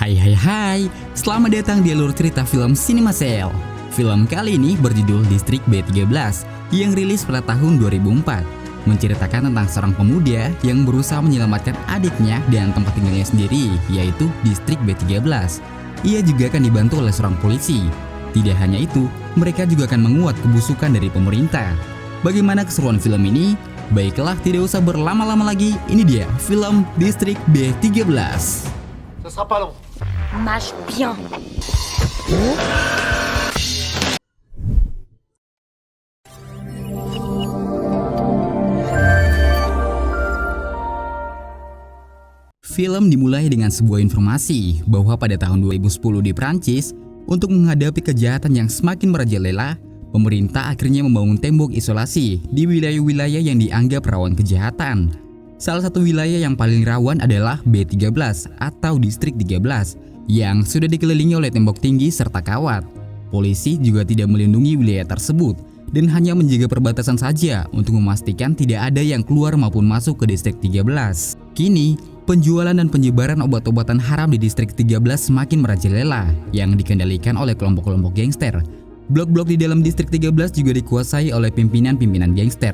Hai, selamat datang di alur cerita film Cinema Cell. Film kali ini berjudul Distrik B13 yang rilis pada tahun 2004, menceritakan tentang seorang pemuda yang berusaha menyelamatkan adiknya dan tempat tinggalnya sendiri, yaitu Distrik B13. Ia juga akan dibantu oleh seorang polisi. Tidak hanya itu, mereka juga akan menguat kebusukan dari pemerintah. Bagaimana keseruan film ini? Baiklah, tidak usah berlama-lama lagi, ini dia film Distrik B13. Ce sera pas long. Mâche bien. Film dimulai dengan sebuah informasi bahwa pada tahun 2010 di Prancis, untuk menghadapi kejahatan yang semakin merajalela, pemerintah akhirnya membangun tembok isolasi di wilayah-wilayah yang dianggap rawan kejahatan. Salah satu wilayah yang paling rawan adalah B13 atau Distrik 13 yang sudah dikelilingi oleh tembok tinggi serta kawat. Polisi juga tidak melindungi wilayah tersebut dan hanya menjaga perbatasan saja untuk memastikan tidak ada yang keluar maupun masuk ke Distrik 13. Kini, penjualan dan penyebaran obat-obatan haram di Distrik 13 semakin merajalela yang dikendalikan oleh kelompok-kelompok gangster. Blok-blok di dalam Distrik 13 juga dikuasai oleh pimpinan-pimpinan gangster,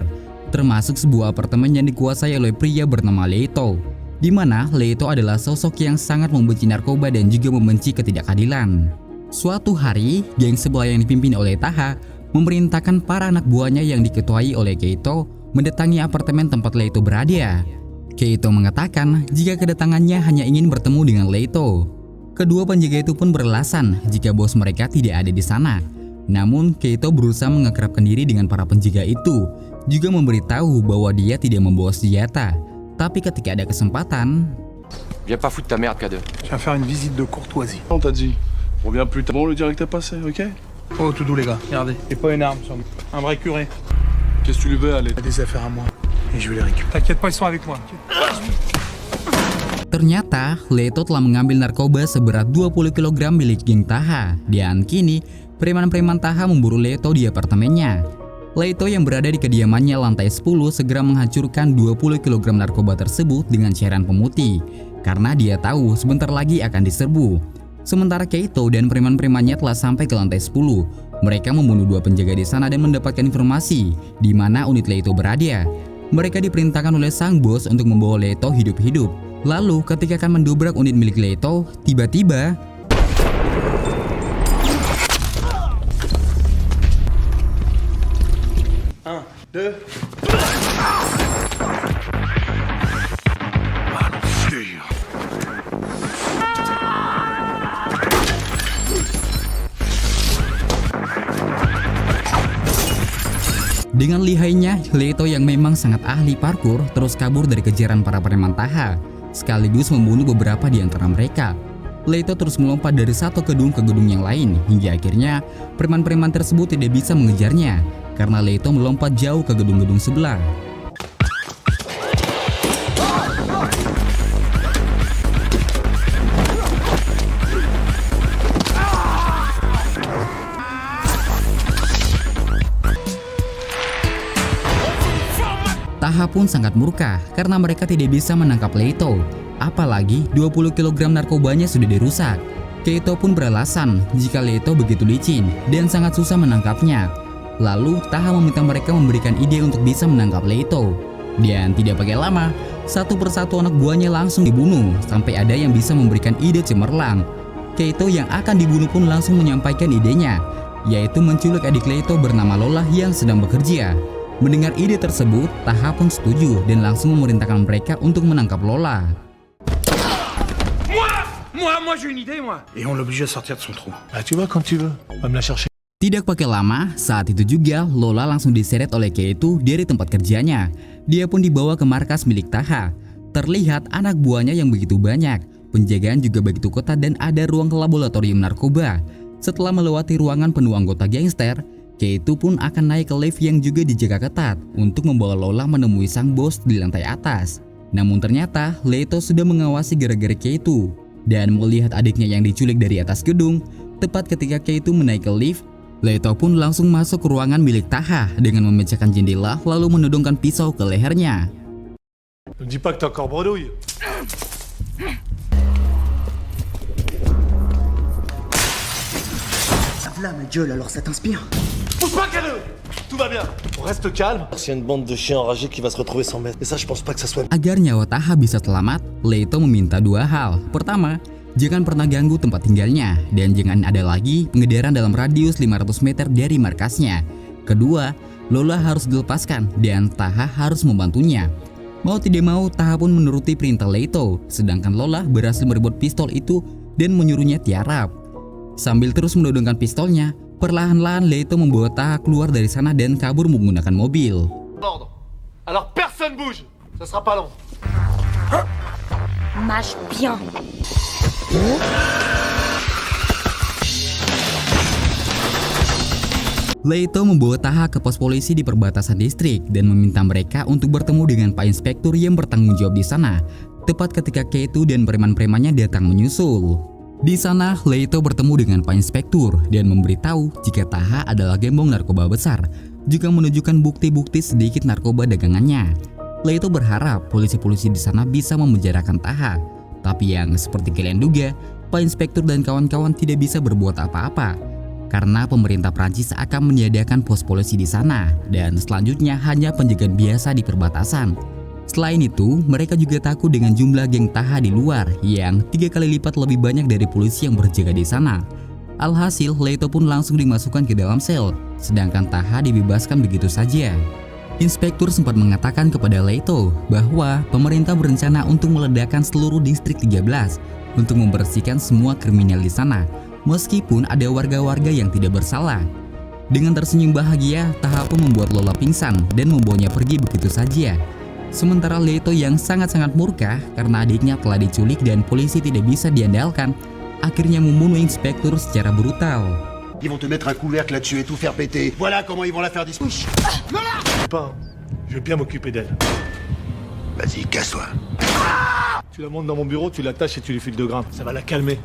termasuk sebuah apartemen yang dikuasai oleh pria bernama Leito, di mana Leito adalah sosok yang sangat membenci narkoba dan juga membenci ketidakadilan. Suatu hari, geng sebelah yang dipimpin oleh Taha memerintahkan para anak buahnya yang diketuai oleh Keito mendatangi apartemen tempat Leito berada. Keito mengatakan jika kedatangannya hanya ingin bertemu dengan Leito. Kedua penjaga itu pun beralasan jika bos mereka tidak ada di sana. Namun Keito berusaha mengakrabkan diri dengan para penjaga itu, juga memberitahu bahwa dia tidak membawa senjata. Tapi ketika ada kesempatan, Viens pas foutre ta merde, K2. Je viens faire une visite de courtoisie. On t'a dit. On revient plus tard. Bon, le direct est passé, ok? Oh, tout doux les gars, regardez. Et pas une arme sur moi. Un vrai curé. Qu'est-ce que tu lui veux, aller? Il a des affaires à moi. Et je vais les récupérer. T'inquiète pas, ils sont avec moi. ternyata Leito telah mengambil narkoba seberat 20 kg milik geng Taha. Dan kini, preman-preman Taha memburu Leito di apartemennya. Leito yang berada di kediamannya lantai 10 segera menghancurkan 20 kg narkoba tersebut dengan cairan pemutih, karena dia tahu sebentar lagi akan diserbu. Sementara Keito dan preman-premannya telah sampai ke lantai 10. Mereka membunuh dua penjaga di sana dan mendapatkan informasi di mana unit Leito berada. Mereka diperintahkan oleh sang bos untuk membawa Leito hidup-hidup. Lalu ketika akan mendobrak unit milik Leito, tiba-tiba dengan lihainya, Leito yang memang sangat ahli parkur terus kabur dari kejaran para preman Taha, sekaligus membunuh beberapa di antara mereka. Leito terus melompat dari satu gedung ke gedung yang lain hingga akhirnya preman-preman tersebut tidak bisa mengejarnya karena Leito melompat jauh ke gedung-gedung sebelah. Taha pun sangat murka karena mereka tidak bisa menangkap Leito. Apalagi 20 kg narkobanya sudah dirusak. Keito pun beralasan jika Leito begitu licin dan sangat susah menangkapnya. Lalu Taha meminta mereka memberikan ide untuk bisa menangkap Leito. Dan tidak pakai lama, satu persatu anak buahnya langsung dibunuh sampai ada yang bisa memberikan ide cemerlang. Keito yang akan dibunuh pun langsung menyampaikan idenya, yaitu menculik adik Leito bernama Lola yang sedang bekerja. Mendengar ide tersebut, Taha pun setuju dan langsung memerintahkan mereka untuk menangkap Lola. Moi, j'ai une idée, moi. Et on l'oblige à sortir de son trou. Ah, tu vois, quand tu veux. Va me la chercher. Tidak pakai lama, saat itu juga Lola langsung diseret oleh Keito dari tempat kerjanya. Dia pun dibawa ke markas milik Taha. Terlihat anak buahnya yang begitu banyak, penjagaan juga begitu ketat dan ada ruang laboratorium narkoba. Setelah melewati ruangan penuh anggota gangster, Keito pun akan naik ke lift yang juga dijaga ketat untuk membawa Lola menemui sang bos di lantai atas. Namun ternyata Leito sudah mengawasi gara-gara Keito dan melihat adiknya yang diculik dari atas gedung. Tepat ketika Keito menaiki lift, Leito pun langsung masuk ke ruangan milik Taha dengan memecahkan jendela lalu menodongkan pisau ke lehernya. Ne me dis pas que t'es encore bredouille. Là, ma gueule, alors ça t'inspire? Pousse pas, Cadeau. Tout va bien. On reste calme. C'est une bande de chiens enragés qui va se retrouver sans maître. Et ça, je pense pas que ça soit... Agar nyawa Taha bisa selamat, Leto meminta dua hal. Pertama, jangan pernah ganggu tempat tinggalnya, dan jangan ada lagi pengedaran dalam radius 500 meter dari markasnya. Kedua, Lola harus dilepaskan dan Taha harus membantunya. Mau tidak mau, Taha pun menuruti perintah Leto, sedangkan Lola berhasil merebut pistol itu dan menyuruhnya tiarap. Sambil terus menodongkan pistolnya, perlahan-lahan Leto membawa Taha keluar dari sana dan kabur menggunakan mobil. Ordre. Alors personne bouge. Ça sera pas long. Mâche bien. Leto membawa Taha ke pos polisi di perbatasan distrik dan meminta mereka untuk bertemu dengan Pak Inspektur yang bertanggung jawab di sana, tepat ketika Ketu dan preman-premannya datang menyusul. Di sana, Leto bertemu dengan Pak Inspektur dan memberitahu jika Taha adalah gembong narkoba besar, juga menunjukkan bukti-bukti sedikit narkoba dagangannya. Leto berharap polisi-polisi di sana bisa memenjarakan Taha, tapi yang seperti kalian duga, Pak Inspektur dan kawan-kawan tidak bisa berbuat apa-apa, karena pemerintah Prancis akan menyediakan pos polisi di sana dan selanjutnya hanya penjagaan biasa di perbatasan. Selain itu, mereka juga takut dengan jumlah geng Taha di luar yang 3 kali lipat lebih banyak dari polisi yang berjaga di sana. Alhasil, Leto pun langsung dimasukkan ke dalam sel, sedangkan Taha dibebaskan begitu saja. Inspektur sempat mengatakan kepada Leto bahwa pemerintah berencana untuk meledakkan seluruh distrik 13 untuk membersihkan semua kriminal di sana, meskipun ada warga-warga yang tidak bersalah. Dengan tersenyum bahagia, Taha pun membuat Lola pingsan dan membawanya pergi begitu saja. Sementara Leto yang sangat-sangat murka karena adiknya telah diculik dan polisi tidak bisa diandalkan, akhirnya membunuh inspektur secara brutal. Ils vont te mettre un couvercle là-dessus et tout faire péter. Voilà comment ils vont la faire disparaître. Pas, je vais bien m'occuper d'elle. Vas-y, casse-toi. Tu la montes dans mon bureau, tu l'attaches et tu lui files 2 grammes. Ça va la calmer.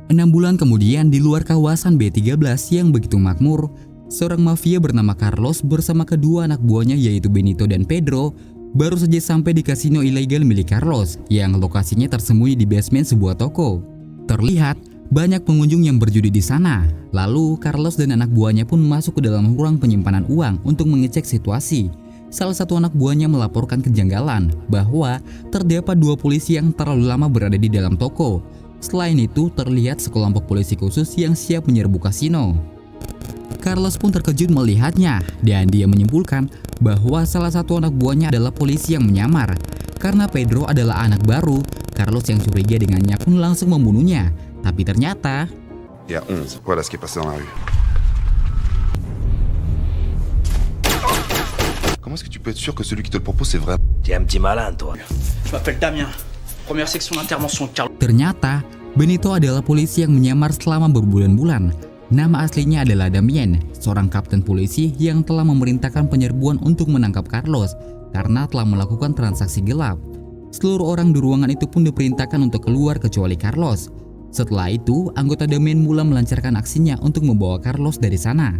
6 bulan kemudian, di luar kawasan B13 yang begitu makmur, seorang mafia bernama Carlos bersama kedua anak buahnya yaitu Benito dan Pedro baru saja sampai di kasino ilegal milik Carlos yang lokasinya tersembunyi di basement sebuah toko. Terlihat banyak pengunjung yang berjudi di sana. Lalu Carlos dan anak buahnya pun masuk ke dalam ruang penyimpanan uang untuk mengecek situasi. Salah satu anak buahnya melaporkan kejanggalan bahwa terdapat 2 polisi yang terlalu lama berada di dalam toko. Selain itu, terlihat sekelompok polisi khusus yang siap menyerbu kasino. Carlos pun terkejut melihatnya dan dia menyimpulkan bahwa salah satu anak buahnya adalah polisi yang menyamar. Karena Pedro adalah anak baru, Carlos yang curiga dengannya pun langsung membunuhnya. Tapi ternyata... Il y a 11, voilà ce qui est passé dans la rue. Comment est-ce que tu peux être sûr que celui qui te le propose c'est vrai? T'es un petit malin, toi. Je m'appelle Damien. Première section d'intervention, Carlos. Ternyata, Benito adalah polisi yang menyamar selama berbulan-bulan. Nama aslinya adalah Damien, seorang kapten polisi yang telah memerintahkan penyerbuan untuk menangkap Carlos karena telah melakukan transaksi gelap. Seluruh orang di ruangan itu pun diperintahkan untuk keluar kecuali Carlos. Setelah itu, anggota Damien mulai melancarkan aksinya untuk membawa Carlos dari sana.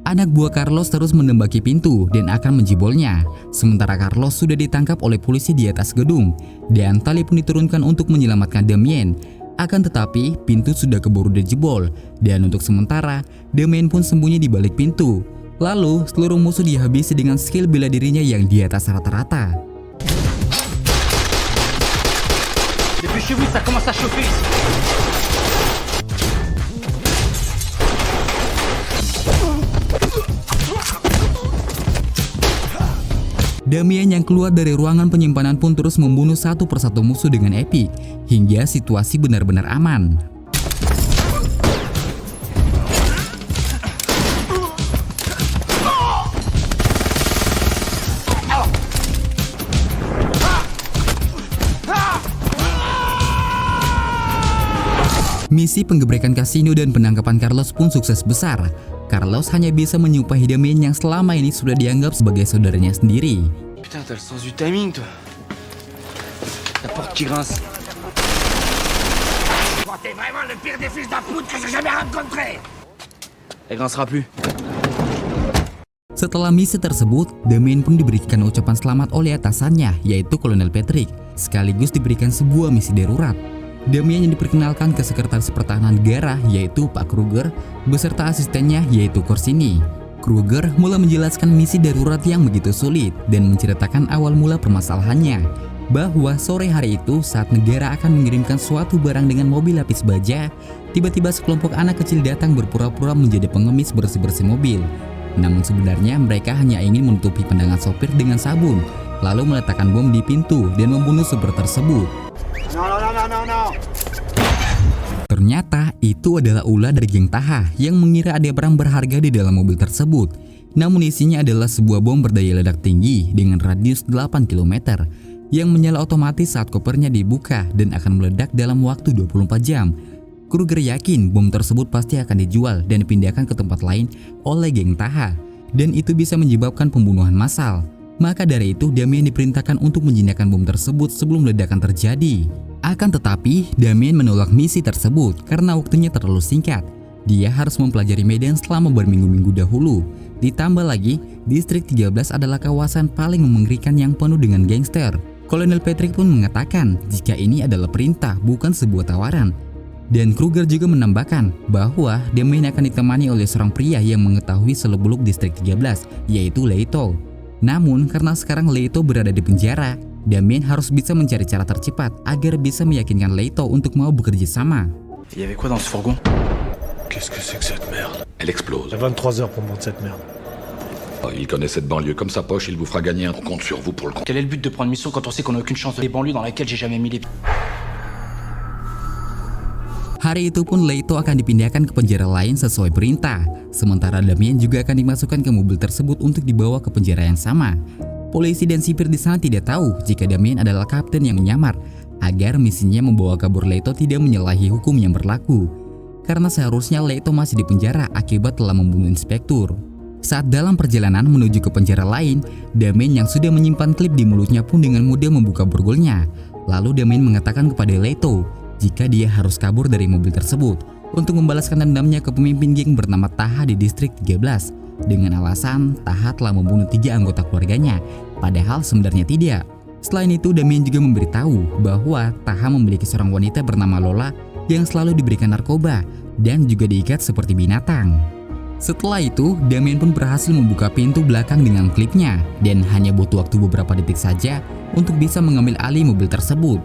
Anak buah Carlos terus menembaki pintu dan akan menjebolnya. Sementara Carlos sudah ditangkap oleh polisi di atas gedung dan tali pun diturunkan untuk menyelamatkan Damien. Akan tetapi pintu sudah keburu dijebol dan untuk sementara Damien pun sembunyi di balik pintu. Lalu seluruh musuh dihabisi dengan skill bela dirinya yang di atas rata-rata. Dépêchez-vous, ça commence à chauffer. Damien yang keluar dari ruangan penyimpanan pun terus membunuh satu persatu musuh dengan epik, hingga situasi benar-benar aman. Misi penggebrekan kasino dan penangkapan Carlos pun sukses besar. Carlos hanya bisa menyumpahi Damien yang selama ini sudah dianggap sebagai saudaranya sendiri. Putain, t'as le sens du timing, toi. La porte qui grince. T'es vraiment le pire des fils de pute que j'ai jamais rencontré. Elle grincera plus. Setelah misi tersebut, Damien pun diberikan ucapan selamat oleh atasannya, yaitu Kolonel Patrick, sekaligus diberikan sebuah misi darurat. Damien yang diperkenalkan ke Sekretaris Pertahanan Negara, yaitu Pak Kruger, beserta asistennya, yaitu Corsini. Kruger mulai menjelaskan misi darurat yang begitu sulit dan menceritakan awal mula permasalahannya, bahwa sore hari itu saat negara akan mengirimkan suatu barang dengan mobil lapis baja, tiba-tiba sekelompok anak kecil datang berpura-pura menjadi pengemis bersih-bersih mobil. Namun sebenarnya mereka hanya ingin menutupi pandangan sopir dengan sabun, lalu meletakkan bom di pintu dan membunuh sopir tersebut. Ternyata itu adalah ulah dari geng Taha yang mengira ada barang berharga di dalam mobil tersebut. Namun isinya adalah sebuah bom berdaya ledak tinggi dengan radius 8 km yang menyala otomatis saat kopernya dibuka dan akan meledak dalam waktu 24 jam. Kruger yakin bom tersebut pasti akan dijual dan dipindahkan ke tempat lain oleh geng Taha, dan itu bisa menyebabkan pembunuhan massal. Maka dari itu Damien diperintahkan untuk menjinakkan bom tersebut sebelum ledakan terjadi. Akan tetapi Damien menolak misi tersebut karena waktunya terlalu singkat. Dia harus mempelajari medan selama berminggu-minggu dahulu. Ditambah lagi, distrik 13 adalah kawasan paling mengerikan yang penuh dengan gangster. Kolonel Patrick pun mengatakan jika ini adalah perintah, bukan sebuah tawaran. Dan Kruger juga menambahkan bahwa Damien akan ditemani oleh seorang pria yang mengetahui seluk-beluk distrik 13, yaitu Leito. Namun karena sekarang Leito berada di penjara, Damien harus bisa mencari cara tercepat agar bisa meyakinkan Leito untuk mau bekerja sama. Il y avait quoi dans ce fourgon? Qu'est-ce que c'est que cette merde? Elle explose. Il y a 23 heures pour monter cette merde. Il connaît cette banlieue comme sa poche, il vous fera gagner. On compte sur vous pour le compte. Quel est le but de prendre mission quand on sait qu'on a aucune chance de les banlieues dans laquelle j'ai jamais mis les pieds? Hari itu pun Leito akan dipindahkan ke penjara lain sesuai perintah. Sementara Damien juga akan dimasukkan ke mobil tersebut untuk dibawa ke penjara yang sama. Polisi dan sipir di sana tidak tahu jika Damien adalah kapten yang menyamar, agar misinya membawa kabur Leito tidak menyalahi hukum yang berlaku. Karena seharusnya Leito masih di penjara akibat telah membunuh inspektur. Saat dalam perjalanan menuju ke penjara lain, Damien yang sudah menyimpan klip di mulutnya pun dengan mudah membuka borgolnya. Lalu Damien mengatakan kepada Leito jika dia harus kabur dari mobil tersebut untuk membalaskan dendamnya ke pemimpin geng bernama Taha di distrik 13 dengan alasan Taha telah membunuh 3 anggota keluarganya, padahal sebenarnya tidak. Selain itu, Damien juga memberitahu bahwa Taha memiliki seorang wanita bernama Lola yang selalu diberikan narkoba dan juga diikat seperti binatang. Setelah itu, Damien pun berhasil membuka pintu belakang dengan klipnya dan hanya butuh waktu beberapa detik saja untuk bisa mengambil alih mobil tersebut.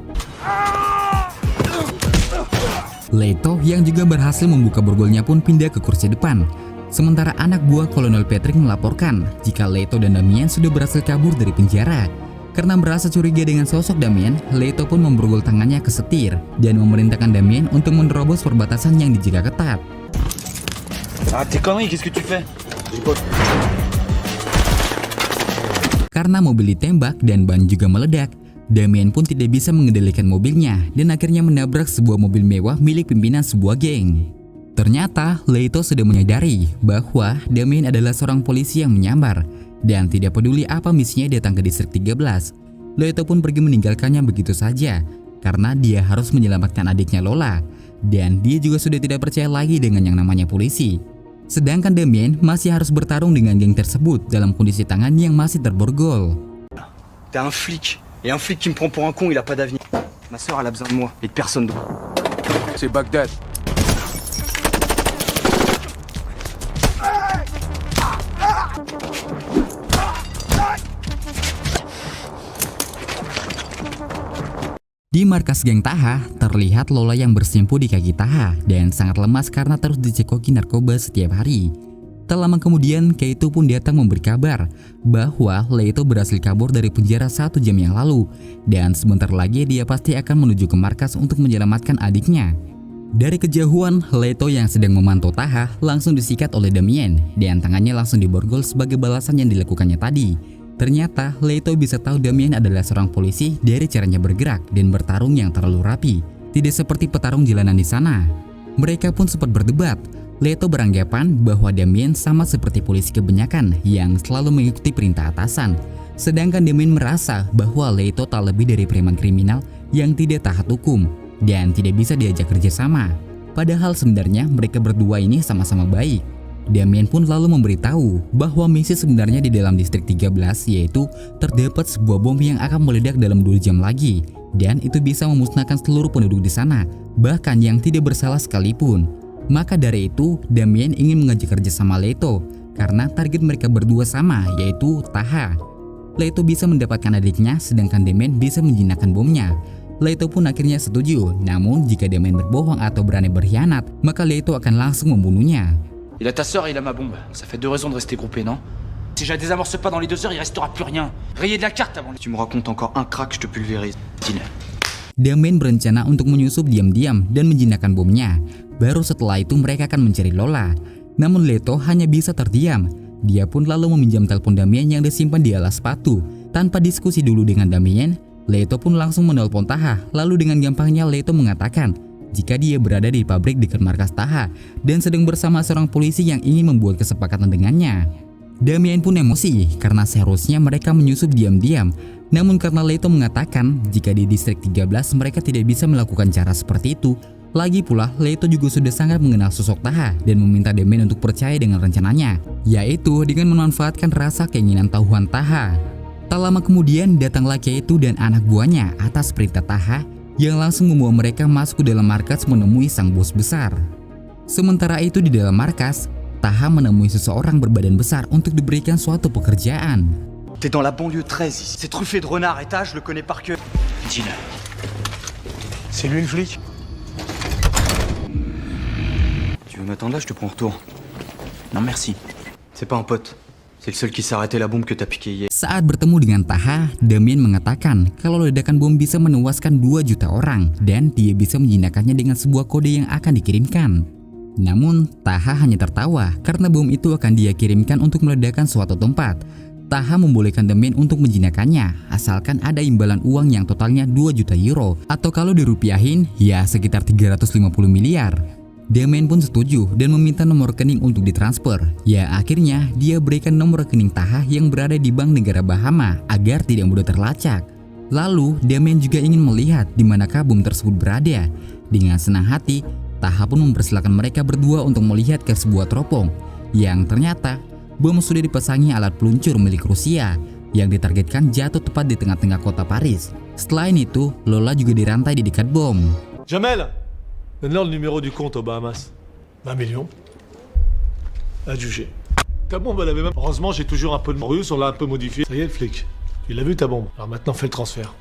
Leito yang juga berhasil membuka borgolnya pun pindah ke kursi depan. Sementara anak buah Kolonel Patrick melaporkan jika Leito dan Damien sudah berhasil kabur dari penjara. Karena merasa curiga dengan sosok Damien, Leito pun memborgol tangannya ke setir dan memerintahkan Damien untuk menerobos perbatasan yang dijaga ketat. Ah, tes conneries, qu'est-ce que tu fais? Karena mobil ditembak dan ban juga meledak, Damien pun tidak bisa mengendalikan mobilnya dan akhirnya menabrak sebuah mobil mewah milik pimpinan sebuah geng. Ternyata Leito sudah menyadari bahwa Damien adalah seorang polisi yang menyamar dan tidak peduli apa misinya datang ke distrik 13. Leito pun pergi meninggalkannya begitu saja karena dia harus menyelamatkan adiknya Lola, dan dia juga sudah tidak percaya lagi dengan yang namanya polisi. Sedangkan Damien masih harus bertarung dengan geng tersebut dalam kondisi tangan yang masih terborgol. T'es un flic. Et un flic qui me prend pour un con, il a pas d'avenir. Ma sœur, elle a besoin de moi et de personne d'autre. C'est Bagdad. Di markas geng Taha, terlihat Lola yang bersimpu di kaki Taha dan sangat lemas karena terus dicekoki narkoba setiap hari. Tak lama kemudian, Keito pun datang memberi kabar bahwa Leito berhasil kabur dari penjara 1 jam yang lalu dan sebentar lagi dia pasti akan menuju ke markas untuk menyelamatkan adiknya. Dari kejauhan, Leito yang sedang memantau Taha langsung disikat oleh Damien dan tangannya langsung diborgol sebagai balasan yang dilakukannya tadi. Ternyata Leito bisa tahu Damien adalah seorang polisi dari caranya bergerak dan bertarung yang terlalu rapi, tidak seperti petarung jalanan di sana. Mereka pun sempat berdebat. Leito beranggapan bahwa Damien sama seperti polisi kebanyakan yang selalu mengikuti perintah atasan. Sedangkan Damien merasa bahwa Leito tak lebih dari preman kriminal yang tidak taat hukum dan tidak bisa diajak kerjasama. Padahal sebenarnya mereka berdua ini sama-sama baik. Damien pun lalu memberitahu bahwa misi sebenarnya di dalam distrik 13 yaitu terdapat sebuah bom yang akan meledak dalam 2 jam lagi dan itu bisa memusnahkan seluruh penduduk di sana, bahkan yang tidak bersalah sekalipun. Maka dari itu, Damien ingin mengajak kerja sama Leto karena target mereka berdua sama yaitu Taha. Leto bisa mendapatkan adiknya sedangkan Damien bisa menjinakkan bomnya. Leto pun akhirnya setuju, namun jika Damien berbohong atau berani berkhianat, maka Leto akan langsung membunuhnya. Il a ta sœur et il a ma bombe. Ça fait 2 raisons de rester groupés, non? Si je la désamorce pas dans les 2 heures, il restera plus rien. Rayez de la carte avant. Tu me racontes encore un crack, je te pulvérise. Deal. Damien berencana untuk menyusup diam-diam dan menjinakkan bomnya. Baru setelah itu mereka akan mencari Lola. Namun Leto hanya bisa terdiam. Dia pun lalu meminjam telepon Damien yang disimpan di alas sepatu. Tanpa diskusi dulu dengan Damien, Leto pun langsung menelpon Taha. Lalu dengan gampangnya Leto mengatakan jika dia berada di pabrik dekat markas Taha dan sedang bersama seorang polisi yang ingin membuat kesepakatan dengannya. Damien pun emosi karena seharusnya mereka menyusup diam-diam. Namun karena Leto mengatakan jika di distrik 13 mereka tidak bisa melakukan cara seperti itu. Lagi pula Leto juga sudah sangat mengenal sosok Taha dan meminta Damien untuk percaya dengan rencananya, yaitu dengan memanfaatkan rasa keinginan tahuan Taha. Tak lama kemudian datanglah Keito dan anak buahnya atas perintah Taha yang langsung membawa mereka masuk ke dalam markas menemui sang bos besar. Sementara itu di dalam markas, Taha menemui seseorang berbadan besar untuk diberikan suatu pekerjaan. T'es dans la banlieue 13 ici. C'est truffé de renards et je le connais par cœur. Deal. C'est lui le flic? Tu veux m'attendre là, je te prends en retour. Non merci. C'est pas un pote. C'est le seul qui s'est arrêté la bombe que t'as piqué hier. Saat bertemu dengan Taha, Damien mengatakan kalau ledakan bom bisa menewaskan 2 juta orang dan dia bisa menjinakkannya dengan sebuah kode yang akan dikirimkan. Namun, Taha hanya tertawa karena bom itu akan dia kirimkan untuk meledakkan suatu tempat. Taha membolehkan Damien untuk menjinakkannya asalkan ada imbalan uang yang totalnya 2 juta euro atau kalau dirupiahin ya sekitar 350 miliar. Damien pun setuju dan meminta nomor rekening untuk ditransfer. Ya akhirnya dia berikan nomor rekening Taha yang berada di bank negara Bahama agar tidak mudah terlacak. Lalu Damien juga ingin melihat di manakah bom tersebut berada. Dengan senang hati, Taha pun mempersilahkan mereka berdua untuk melihat ke sebuah teropong yang ternyata bom sudah dipasangi alat peluncur milik Rusia yang ditargetkan jatuh tepat di tengah-tengah kota Paris. Selain itu, Lola juga dirantai di dekat bom. Jamel, donne-leur le numéro du compte aux Bahamas. 20 millions. Adjugé. Ta bombe, elle avait même... Heureusement, j'ai toujours un peu de russe, on l'a un peu modifié. Ça y est, le flic. Tu l'as vu ta bombe. Alors maintenant, fais le transfert.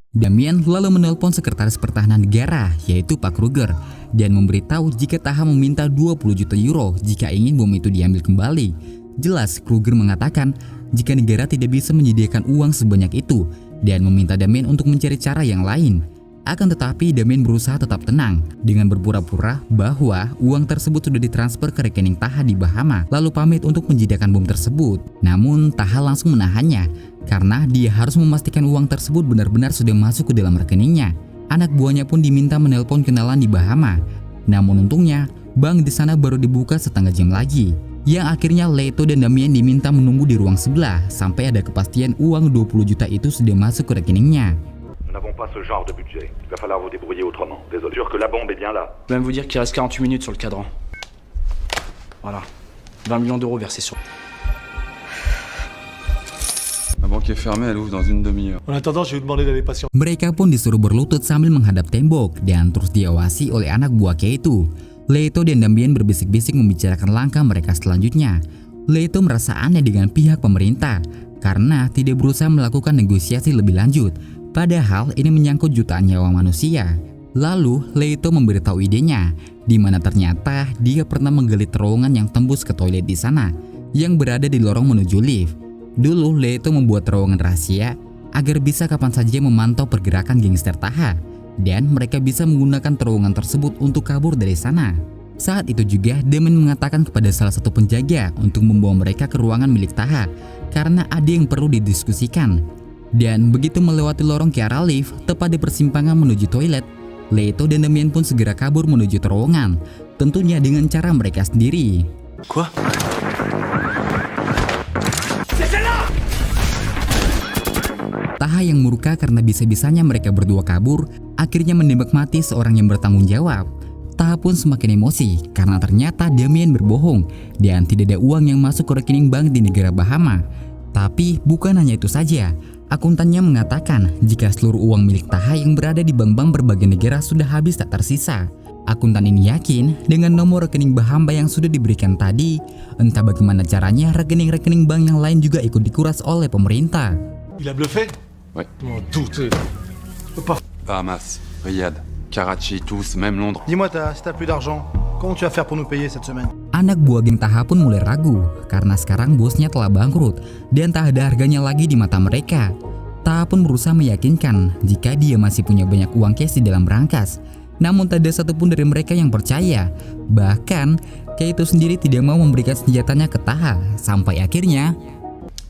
Damien lalu menelpon sekretaris pertahanan negara yaitu Pak Kruger dan memberitahu jika Taha meminta 20 juta euro jika ingin bom itu diambil kembali. Jelas Kruger mengatakan jika negara tidak bisa menyediakan uang sebanyak itu dan meminta Damien untuk mencari cara yang lain. Akan tetapi Damien berusaha tetap tenang dengan berpura-pura bahwa uang tersebut sudah ditransfer ke rekening Taha di Bahama lalu pamit untuk menjinakkan bom tersebut. Namun Taha langsung menahannya karena dia harus memastikan uang tersebut benar-benar sudah masuk ke dalam rekeningnya. Anak buahnya pun diminta menelpon kenalan di Bahama. Namun untungnya bank di sana baru dibuka setengah jam lagi. Yang akhirnya Leto dan Damien diminta menunggu di ruang sebelah sampai ada kepastian uang 20 juta itu sudah masuk ke rekeningnya. Nous n'avons pas ce genre de budget. Il va falloir vous débrouiller autrement. Désolé. Sûr que la bombe est bien là. Je vais même vous dire qu'il reste 48 minutes sur le cadran. Voilà. 20 millions d'euros versés sur... La banque est fermée, elle ouvre dans une demi-heure. En attendant, je vais vous demander d'aller patienter. Mereka pun disuruh berlutut sambil menghadap tembok dan terus diawasi oleh anak buah Keito. Leto dan Damien berbisik-bisik membicarakan langkah mereka selanjutnya. Leto merasa aneh dengan pihak pemerintah karena tidak berusaha melakukan negosiasi lebih lanjut. Padahal ini menyangkut jutaan nyawa manusia. Lalu Leto memberitahu idenya, di mana ternyata dia pernah menggali terowongan yang tembus ke toilet di sana, yang berada di lorong menuju lift. Dulu Leto membuat terowongan rahasia agar bisa kapan saja memantau pergerakan gangster Taha, dan mereka bisa menggunakan terowongan tersebut untuk kabur dari sana. Saat itu juga Damien mengatakan kepada salah satu penjaga untuk membawa mereka ke ruangan milik Taha karena ada yang perlu didiskusikan. Dan begitu melewati lorong ke arah lift tepat di persimpangan menuju toilet, Leto dan Damien pun segera kabur menuju terowongan, tentunya dengan cara mereka sendiri. Quoi? Taha yang murka karena bisa-bisanya mereka berdua kabur, akhirnya menembak mati seorang yang bertanggung jawab. Taha pun semakin emosi karena ternyata Damien berbohong dan tidak ada uang yang masuk ke rekening bank di negara Bahama. Tapi bukan hanya itu saja, akuntannya mengatakan jika seluruh uang milik Taha yang berada di bank-bank berbagai negara sudah habis tak tersisa. Akuntan ini yakin dengan nomor rekening Bahama yang sudah diberikan tadi, entah bagaimana caranya rekening-rekening bank yang lain juga ikut dikuras oleh pemerintah. Il a bluffé? Ouais. M'en doutais. Bahamas, Riyad, Karachi, tous, même Londres. Dis-moi, si t'as plus d'argent, comment tu vas faire pour nous payer cette semaine? Anak buah geng Taha pun mulai ragu karena sekarang bosnya telah bangkrut dan tak ada harganya lagi di mata mereka. Taha pun berusaha meyakinkan jika dia masih punya banyak uang cash di dalam berangkas. Namun tak ada satupun dari mereka yang percaya. Bahkan Kaito sendiri tidak mau memberikan senjatanya ke Taha sampai akhirnya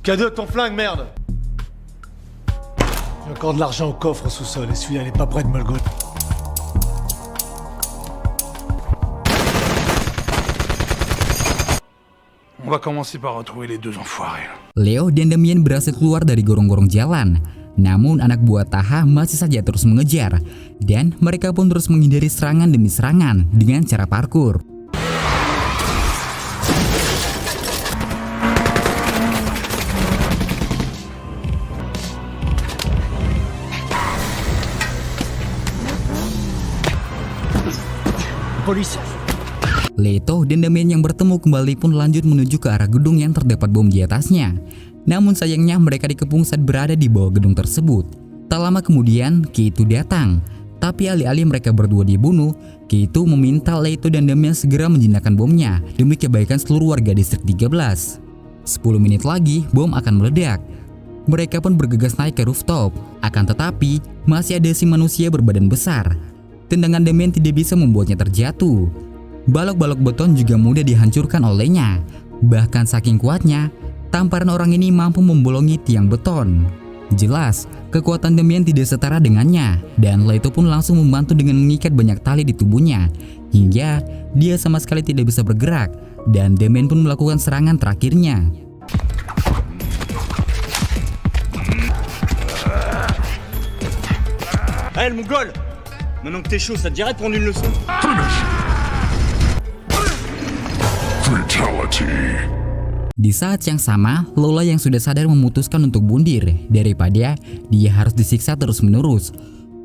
Cadeau ton flingue, merde! J'ai encore de l'argent au coffre au sous-sol et celui-là n'est pas prêt de me le goûter. On va commencer par retrouver les deux enfoirés. Leo dan Damien berhasil keluar dari gorong-gorong jalan. Namun anak buah Taha masih saja terus mengejar dan mereka pun terus menghindari serangan demi serangan dengan cara parkur. Police! Leto dan Damien yang bertemu kembali pun lanjut menuju ke arah gedung yang terdapat bom di atasnya. Namun sayangnya mereka dikepung saat berada di bawah gedung tersebut. Tak lama kemudian, Kaito datang. Tapi alih-alih mereka berdua dibunuh, Kaito meminta Leto dan Damien segera menjinakkan bomnya demi kebaikan seluruh warga distrik 13. 10 menit lagi, bom akan meledak. Mereka pun bergegas naik ke rooftop. Akan tetapi, masih ada si manusia berbadan besar. Tendangan Damien tidak bisa membuatnya terjatuh. Balok-balok beton juga mudah dihancurkan olehnya. Bahkan saking kuatnya, tamparan orang ini mampu membolongi tiang beton. Jelas, kekuatan Damien tidak setara dengannya, dan Leto pun langsung membantu dengan mengikat banyak tali di tubuhnya, hingga dia sama sekali tidak bisa bergerak, dan Damien pun melakukan serangan terakhirnya. Hey, le mongol! Maintenant que t'es chaud, ça te dirait de prendre une leçon? Di saat yang sama, Lola yang sudah sadar memutuskan untuk bundir daripada dia harus disiksa terus-menerus.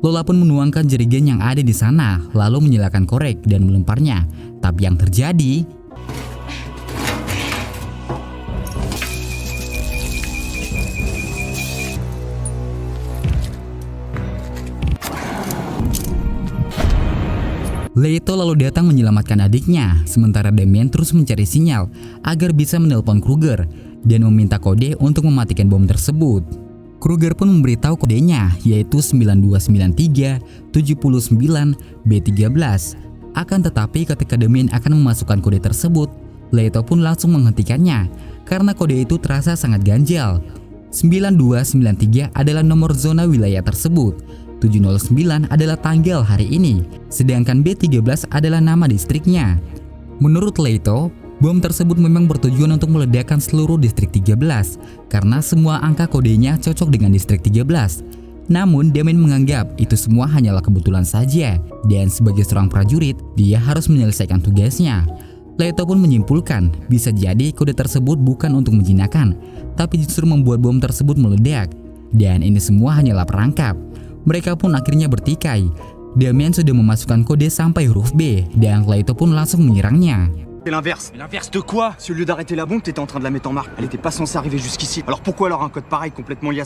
Lola pun menuangkan jerigen yang ada di sana, lalu menyalakan korek dan melemparnya. Tapi yang terjadi, Leto lalu datang menyelamatkan adiknya, sementara Damien terus mencari sinyal agar bisa menelpon Kruger dan meminta kode untuk mematikan bom tersebut. Kruger pun memberitahu kodenya, yaitu 9293-79-B13. Akan tetapi ketika Damien akan memasukkan kode tersebut, Leto pun langsung menghentikannya karena kode itu terasa sangat ganjal. 9293 adalah nomor zona wilayah tersebut. 709 adalah tanggal hari ini, sedangkan B13 adalah nama distriknya. Menurut Leto, bom tersebut memang bertujuan untuk meledakkan seluruh distrik 13 karena semua angka kodenya cocok dengan distrik 13. Namun Damien menganggap itu semua hanyalah kebetulan saja, dan sebagai seorang prajurit, dia harus menyelesaikan tugasnya. Leto pun menyimpulkan bisa jadi kode tersebut bukan untuk menjinakkan, tapi justru membuat bom tersebut meledak. Dan ini semua hanyalah perangkap. Mereka pun akhirnya bertikai. Damien sudah memasukkan kode sampai huruf B dan Leto pun langsung menyerangnya. C'est l'inverse. Mais l'inverse de quoi? Si au lieu d'arrêter la bombe, t'étais en train de la mettre en marche. Elle était pas censée arriver jusqu'ici. Alors pourquoi alors un code pareil complètement lié?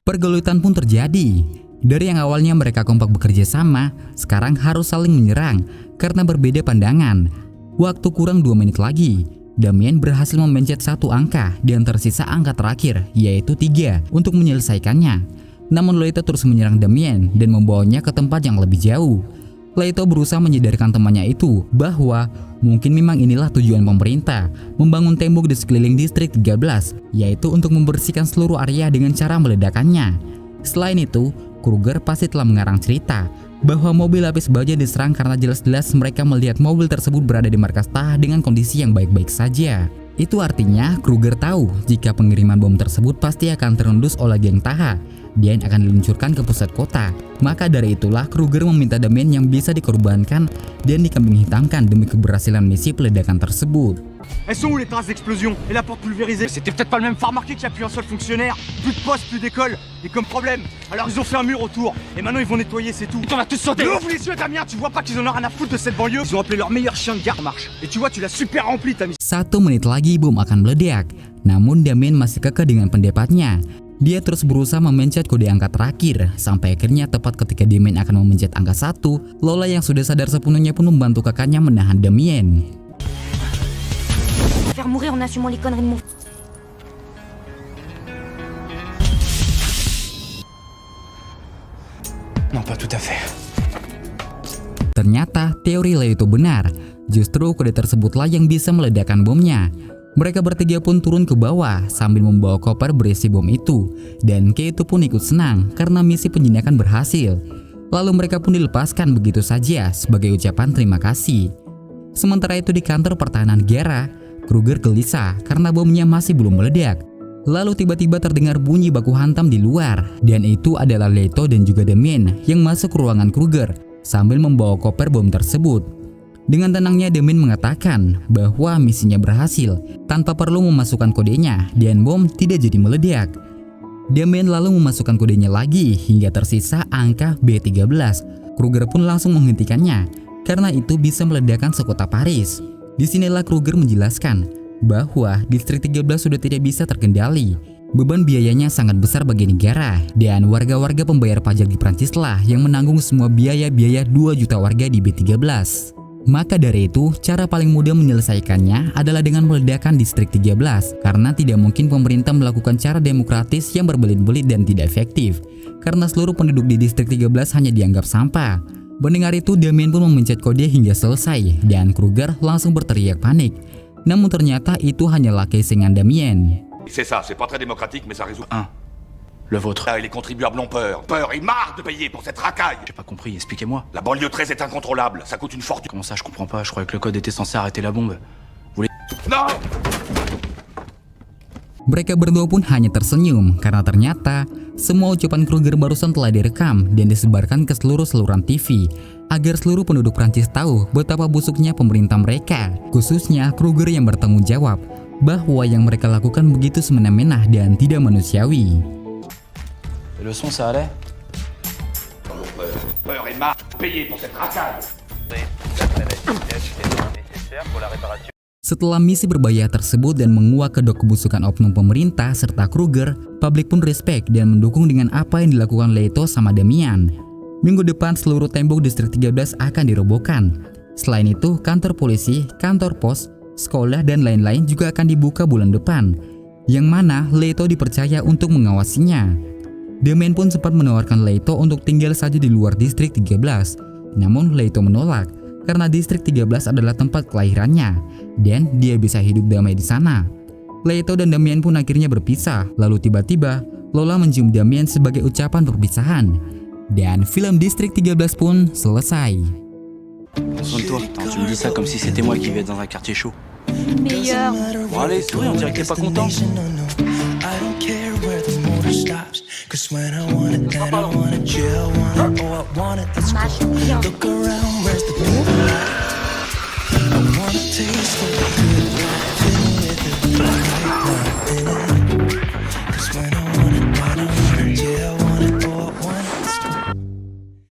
Pergelutan pun terjadi. Dari yang awalnya mereka kompak bekerja sama, sekarang harus saling menyerang karena berbeda pandangan. Waktu kurang 2 menit lagi, Damien berhasil memencet satu angka dan tersisa angka terakhir, yaitu 3 untuk menyelesaikannya. Namun Leto terus menyerang Damien dan membawanya ke tempat yang lebih jauh. Leto berusaha menyadarkan temannya itu bahwa mungkin memang inilah tujuan pemerintah, membangun tembok di sekeliling distrik 13, yaitu untuk membersihkan seluruh area dengan cara meledakannya. Selain itu, Kruger pasti telah mengarang cerita bahwa mobil lapis baja diserang karena jelas-jelas mereka melihat mobil tersebut berada di markas Taha dengan kondisi yang baik-baik saja. Itu artinya Kruger tahu jika pengiriman bom tersebut pasti akan terendus oleh geng Taha dan akan diluncurkan ke pusat kota. Maka dari itulah Kruger meminta Damien yang bisa dikorbankan dan dikambing hitamkan demi keberhasilan misi peledakan tersebut. Elles sont où les traces d'explosion et la porte pulvérisée? C'était peut-être pas le même phare marqué qu'il y a plus un seul fonctionnaire. Plus de poste, plus d'école. Et comme problème, alors ils ont fait un mur autour. Et maintenant ils vont nettoyer, c'est tout. On va tous sauter. Ouvre les yeux, Damien, tu vois pas qu'ils en ont rien à foutre de cette banlieue? Ils ont appelé leur meilleur chien de garde en marche. Et tu vois, tu l'as super rempli ta mission. 1 menit lagi bom akan meledak. Namun Damien masih kekeh dengan pendapatnya. Dia terus berusaha memencet kode angka terakhir sampai akhirnya tepat ketika Damien akan memencet angka 1, Lola yang sudah sadar sepenuhnya pun membantu kakaknya menahan Damien. Faire mourir en assumant les conneries de mon... Non, pas tout à fait. Ternyata teori Leo itu benar. Justru kode tersebutlah yang bisa meledakkan bomnya. Mereka bertiga pun turun ke bawah sambil membawa koper berisi bom itu. Dan Kay itu pun ikut senang karena misi penjinakan berhasil. Lalu mereka pun dilepaskan begitu saja sebagai ucapan terima kasih. Sementara itu di kantor pertahanan negara, Kruger gelisah karena bomnya masih belum meledak. Lalu tiba-tiba terdengar bunyi baku hantam di luar. Dan itu adalah Leto dan juga Damien yang masuk ke ruangan Kruger sambil membawa koper bom tersebut. Dengan tenangnya Damien mengatakan bahwa misinya berhasil tanpa perlu memasukkan kodenya dan bom tidak jadi meledak. Damien lalu memasukkan kodenya lagi hingga tersisa angka B13. Kruger pun langsung menghentikannya karena itu bisa meledakkan sekota Paris. Disinilah Kruger menjelaskan bahwa distrik 13 sudah tidak bisa terkendali. Beban biayanya sangat besar bagi negara dan warga-warga pembayar pajak di Prancis lah yang menanggung semua biaya-biaya 2 juta warga di B13. Maka dari itu, cara paling mudah menyelesaikannya adalah dengan meledakkan distrik 13 karena tidak mungkin pemerintah melakukan cara demokratis yang berbelit-belit dan tidak efektif karena seluruh penduduk di distrik 13 hanya dianggap sampah. Mendengar itu, Damien pun memencet kode hingga selesai dan Kruger langsung berteriak panik. Namun ternyata itu hanyalah casingan Damien. C'est ça, c'est pas très démocratique, mais ça résout. 1. Le vôtre. Là, les contribuables ont peur. Peur et marre de payer pour cette racaille. J'ai pas compris, expliquez-moi. La banlieue 13 est incontrôlable, ça coûte une fortune. Comment ça, je comprends pas, je croyais que le code était censé arrêter la bombe. Non! Mereka berdua pun hanya tersenyum karena ternyata semua ucapan Kruger barusan telah direkam dan disebarkan ke seluruh saluran TV agar seluruh penduduk Prancis tahu betapa busuknya pemerintah mereka, khususnya Kruger yang bertanggung jawab bahwa yang mereka lakukan begitu semena-mena dan tidak manusiawi. Le son, ça allait? Peur et marre de payer pour cette racaille. Setelah misi berbahaya tersebut dan menguak kedok kebusukan oknum pemerintah serta Kruger, publik pun respect dan mendukung dengan apa yang dilakukan Leto sama Damien. Minggu depan seluruh tembok distrik 13 akan dirobohkan. Selain itu, kantor polisi, kantor pos, sekolah dan lain-lain juga akan dibuka bulan depan, yang mana Leto dipercaya untuk mengawasinya. Damien pun sempat menawarkan Leto untuk tinggal saja di luar distrik 13. Namun Leto menolak karena distrik 13 adalah tempat kelahirannya dan dia bisa hidup damai di sana. Leto dan Damien pun akhirnya berpisah. Lalu tiba-tiba Lola mencium Damien sebagai ucapan perpisahan dan film distrik 13 pun selesai. Sonne-toi, tu me dis ça comme si c'était moi qui vivais dans un quartier chaud. Meilleur. Bon allez, souris, on dirait que t'es pas content. Mâche bien. I wanna taste the